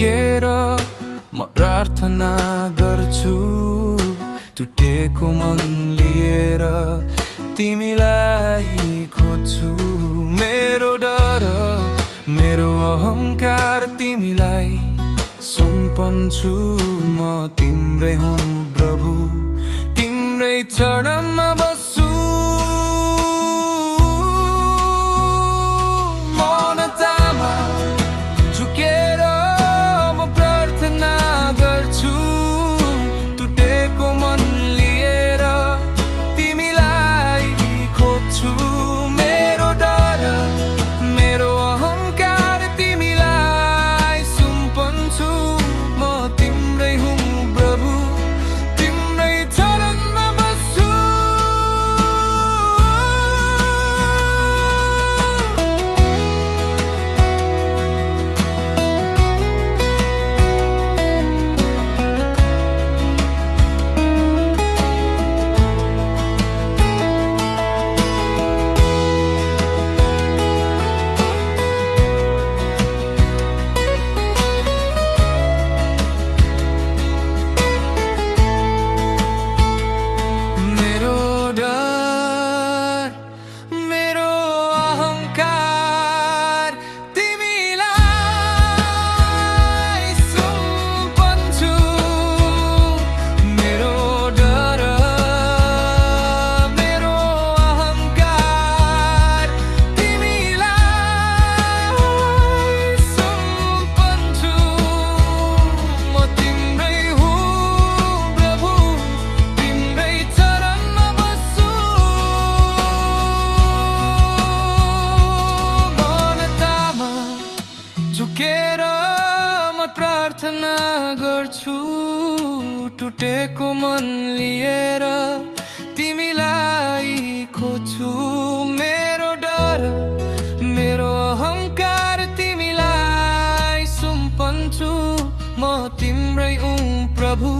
झुकेर म प्रार्थना गर्छु, टुटेको मन लिएर तिमीलाई खोज्छु। मेरो डर मेरो अहंकार तिमीलाई सुम्पन्छु। म तिम्रै हुँ प्रभु, तिम्रै चरणमा बस्छु। मौनतामा झुकेर म प्रार्थना गर्छु, टुटेको मन लिएर तिमीलाई खोज्छु। मेरो डर मेरो अहंकार तिमीलाई सुम्पन्छु। म तिम्रै हुँ प्रभु, तिम्रै चरणमा बस्छु। झुकेर म प्रार्थना गर्छु, टुटेको मन लिएर तिमीलाई खोज्छु। मेरो डर मेरो अहंकार तिमीलाई सुम्पन्छु। म तिम्रै हुँ प्रभु,